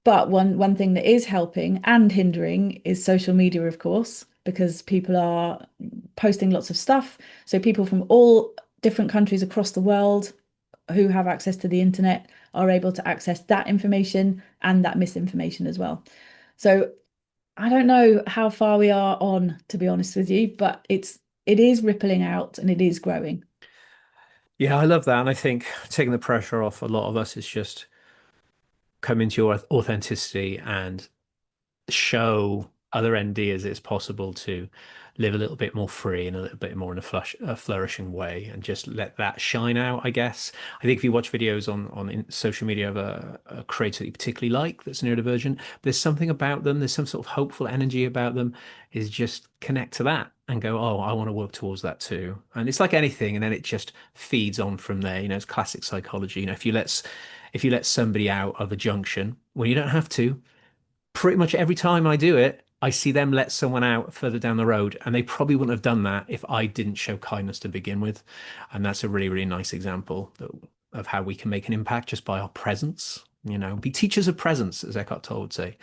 But one thing that is helping and hindering is social media, of course, because people are posting lots of stuff. So people from all different countries across the world who have access to the internet are able to access that information and that misinformation as well. So I don't know how far we are on, to be honest with you, but it is rippling out and it is growing. Yeah, I love that. And I think taking the pressure off a lot of us is just come into your authenticity and show other NDers it's possible to live a little bit more free and a little bit more in a flourishing way and just let that shine out, I guess. I think if you watch videos on social media of a creator that you particularly like that's neurodivergent, there's something about them, there's some sort of hopeful energy about them, is just connect to that and go, oh, I want to work towards that too. And it's like anything, and then it just feeds on from there. It's classic psychology. If you let somebody out of a junction, well, you don't have to, pretty much every time I do it, I see them let someone out further down the road, and they probably wouldn't have done that if I didn't show kindness to begin with. And that's a really, really nice example of how we can make an impact just by our presence. Be teachers of presence, as Eckhart Tolle would say.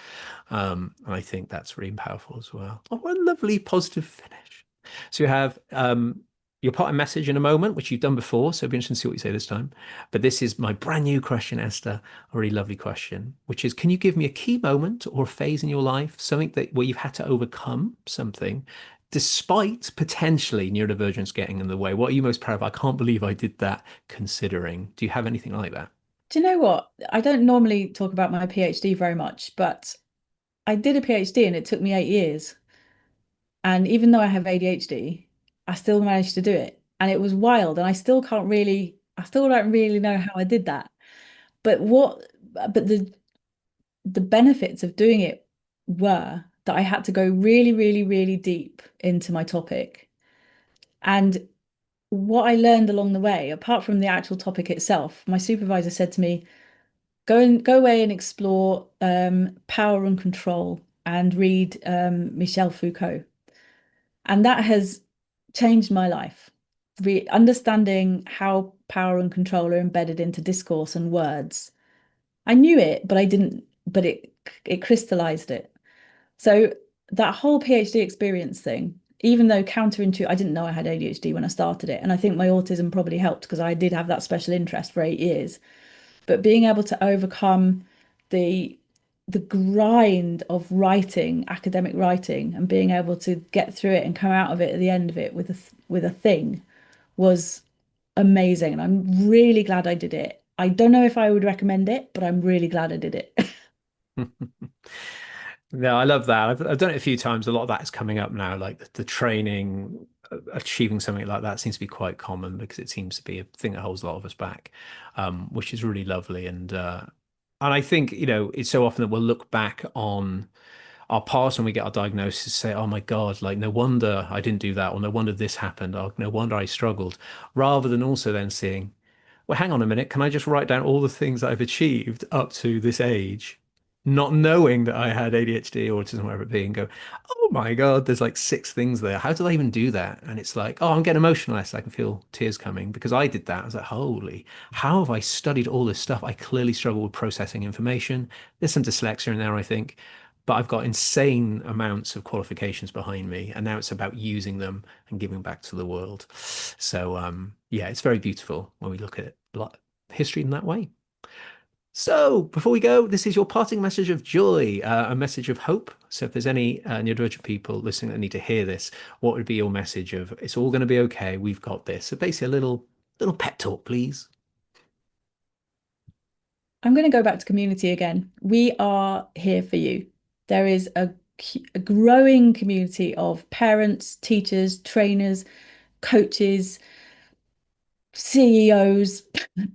And I think that's really powerful as well. Oh, what a lovely positive finish. So you have your part and message in a moment, which you've done before. So it'll be interesting to see what you say this time. But this is my brand new question, Esther, a really lovely question, which is, can you give me a key moment or a phase in your life, something that where you've had to overcome something despite potentially neurodivergence getting in the way? What are you most proud of? I can't believe I did that considering. Do you have anything like that? Do you know what? I don't normally talk about my PhD very much, but I did a PhD and it took me 8 years. And even though I have ADHD, I still managed to do it. And it was wild. And I still don't really know how I did that. But the benefits of doing it were that I had to go really, really, really deep into my topic. And what I learned along the way, apart from the actual topic itself, my supervisor said to me, go away and explore power and control and read Michel Foucault. And that has changed my life. Understanding how power and control are embedded into discourse and words. I knew it, but I didn't, but it crystallized it. So that whole PhD experience thing, even though counterintuitive, I didn't know I had ADHD when I started it. And I think my autism probably helped because I did have that special interest for 8 years. But being able to overcome the the grind of writing, academic writing, and being able to get through it and come out of it at the end of it with a thing was amazing. And I'm really glad I did it. I don't know if I would recommend it, but I'm really glad I did it. No, I love that. I've done it a few times. A lot of that is coming up now, like the training, achieving something like that seems to be quite common because it seems to be a thing that holds a lot of us back, which is really lovely. And I think, it's so often that we'll look back on our past when we get our diagnosis, say, oh my God, like no wonder I didn't do that, or no wonder this happened, or no wonder I struggled, rather than also then seeing, well, hang on a minute, can I just write down all the things I've achieved up to this age, not knowing that I had ADHD, autism, whatever it be, and go, oh my God, there's like six things there. How did I even do that? And it's like, oh, I'm getting emotional. I can feel tears coming because I did that. I was like, holy, how have I studied all this stuff? I clearly struggle with processing information. There's some dyslexia in there, I think, but I've got insane amounts of qualifications behind me. And now it's about using them and giving back to the world. So, yeah, it's very beautiful when we look at history in that way. So, before we go, this is your parting message of joy, a message of hope. So, if there's any neurodivergent people listening that need to hear this, what would be your message of it's all going to be okay, we've got this? So, basically, a little pep talk, please. I'm going to go back to community again. We are here for you. There is a growing community of parents, teachers, trainers, coaches, CEOs,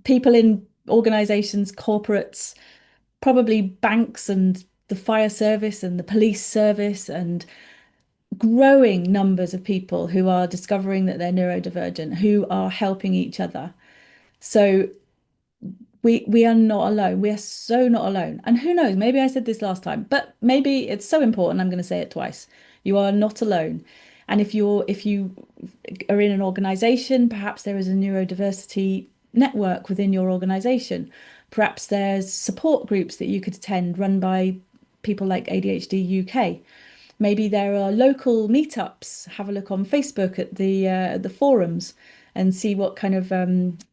people in organizations, corporates, probably banks and the fire service and the police service, and growing numbers of people who are discovering that they're neurodivergent, who are helping each other. So we are not alone. We are so not alone. And who knows, maybe I said this last time, but maybe it's so important I'm going to say it twice. You are not alone. And if you are in an organization, perhaps there is a neurodiversity network within your organization. Perhaps there's support groups that you could attend run by people like ADHD UK. Maybe there are local meetups. Have a look on Facebook at the forums and see what kind of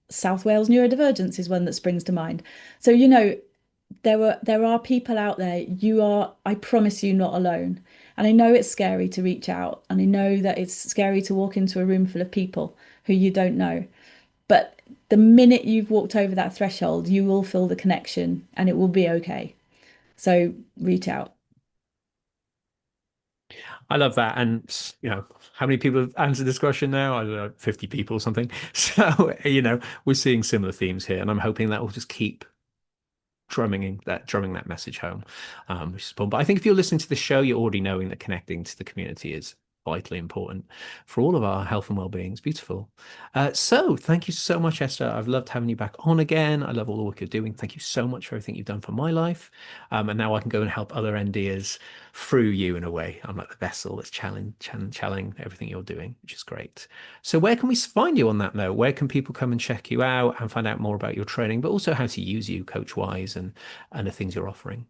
South Wales neurodivergence is one that springs to mind. So, there are people out there. You are, I promise you, not alone. And I know it's scary to reach out, and I know that it's scary to walk into a room full of people who you don't know. But the minute you've walked over that threshold, you will feel the connection and it will be okay. So reach out. I love that. And, how many people have answered this question now? I don't know, 50 people or something. So, we're seeing similar themes here. And I'm hoping that will just keep drumming that message home, which is important. But I think if you're listening to the show, you're already knowing that connecting to the community is vitally important for all of our health and well-being. It's beautiful. So thank you so much, Esther. I've loved having you back on again. I love all the work you're doing. Thank you so much for everything you've done for my life. And now I can go and help other NDers through you in a way. I'm like the vessel that's channeling everything you're doing, which is great. So where can we find you on that note? Where can people come and check you out and find out more about your training, but also how to use you coach-wise and the things you're offering?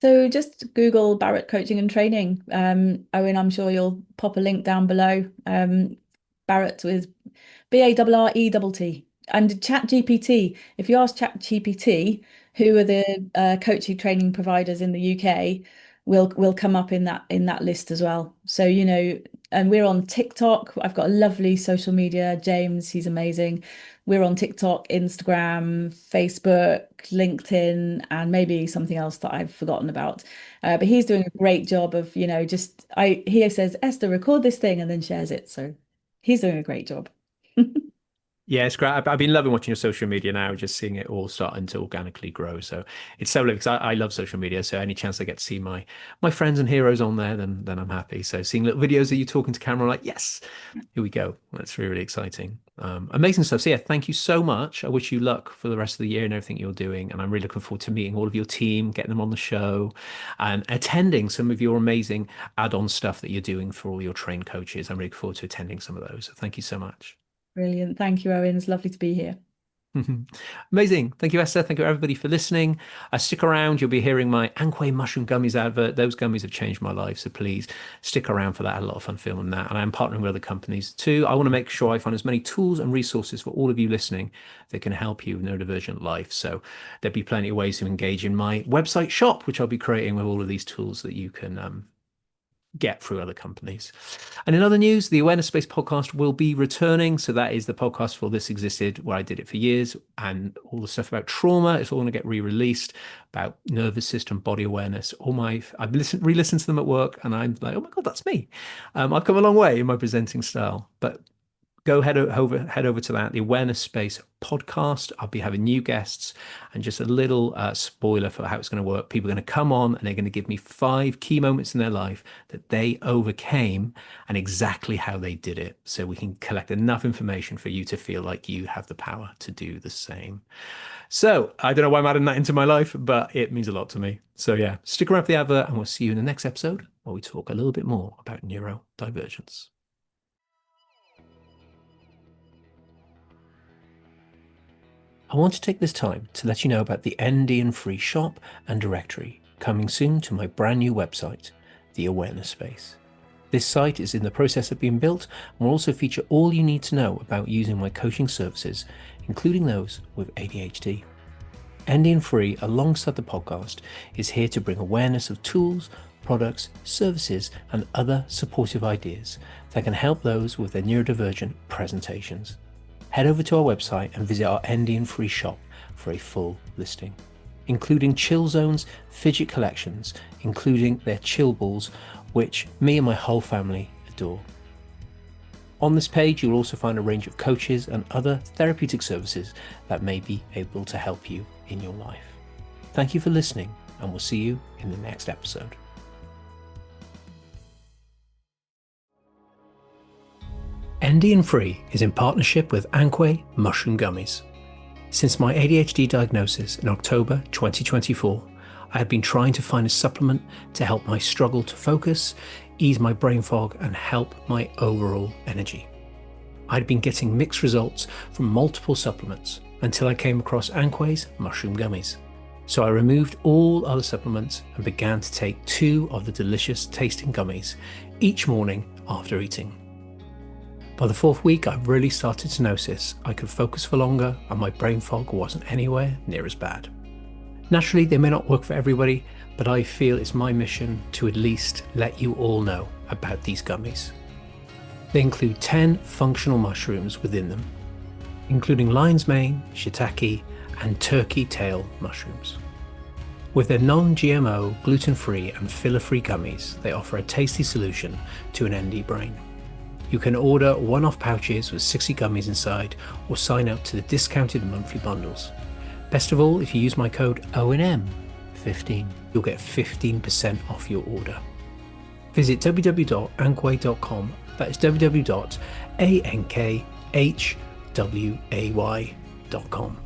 So just Google Barrett Coaching and Training. Owen, I'm sure you'll pop a link down below. Barrett with BARRETT. And ChatGPT, if you ask ChatGPT, who are the coaching training providers in the UK, will come up in that list as well. So, and we're on TikTok. I've got a lovely social media, James, he's amazing. We're on TikTok, Instagram, Facebook, LinkedIn, and maybe something else that I've forgotten about. But he's doing a great job of, he says, Esther, record this thing and then shares it. So he's doing a great job. Yeah, it's great. I've been loving watching your social media now, just seeing it all starting to organically grow. So it's so lovely because I love social media. So any chance I get to see my friends and heroes on there, then I'm happy. So seeing little videos of you talking to camera, I'm like, yes, here we go. That's really, really exciting. Amazing stuff. So yeah, thank you so much. I wish you luck for the rest of the year and everything you're doing. And I'm really looking forward to meeting all of your team, getting them on the show and attending some of your amazing add-on stuff that you're doing for all your trained coaches. I'm really looking forward to attending some of those. So thank you so much. Brilliant. Thank you, Owen. It's lovely to be here. Amazing. Thank you, Esther. Thank you, everybody, for listening. Stick around. You'll be hearing my Anquay mushroom gummies advert. Those gummies have changed my life. So please stick around for that. I had a lot of fun filming that. And I'm partnering with other companies too. I want to make sure I find as many tools and resources for all of you listening that can help you with neurodivergent life. So there'll be plenty of ways to engage in my website shop, which I'll be creating with all of these tools that you can get through other companies. And in other news, the Awareness Space podcast will be returning. So that is the podcast for This Existed, where I did it for years, and all the stuff about trauma is all going to get re-released, about nervous system, body awareness. I've re-listened to them at work, and I'm like, oh my God, that's me. I've come a long way in my presenting style, but go head over to that, the Awareness Space podcast. I'll be having new guests, and just a little spoiler for how it's going to work. People are going to come on and they're going to give me 5 key moments in their life that they overcame and exactly how they did it. So we can collect enough information for you to feel like you have the power to do the same. So I don't know why I'm adding that into my life, but it means a lot to me. So yeah, stick around for the advert and we'll see you in the next episode where we talk a little bit more about neurodivergence. I want to take this time to let you know about the ND & Free shop and directory coming soon to my brand new website, The Awareness Space. This site is in the process of being built and will also feature all you need to know about using my coaching services, including those with ADHD. ND & Free, alongside the podcast, is here to bring awareness of tools, products, services, and other supportive ideas that can help those with their neurodivergent presentations. Head over to our website and visit our ND & Free shop for a full listing, including chill zones, fidget collections, including their chill balls, which me and my whole family adore. On this page, you'll also find a range of coaches and other therapeutic services that may be able to help you in your life. Thank you for listening, and we'll see you in the next episode. ND and Free is in partnership with Anque Mushroom Gummies. Since my ADHD diagnosis in October 2024, I have been trying to find a supplement to help my struggle to focus, ease my brain fog, and help my overall energy. I'd been getting mixed results from multiple supplements until I came across Anque's Mushroom Gummies. So I removed all other supplements and began to take 2 of the delicious tasting gummies each morning after eating. By the 4th week, I really started to notice I could focus for longer and my brain fog wasn't anywhere near as bad. Naturally, they may not work for everybody, but I feel it's my mission to at least let you all know about these gummies. They include 10 functional mushrooms within them, including lion's mane, shiitake, and turkey tail mushrooms. With their non-GMO, gluten-free and filler-free gummies, they offer a tasty solution to an ND brain. You can order one-off pouches with 60 gummies inside or sign up to the discounted monthly bundles. Best of all, if you use my code ONM15, you'll get 15% off your order. Visit www.anquay.com, that is www.ankhway.com.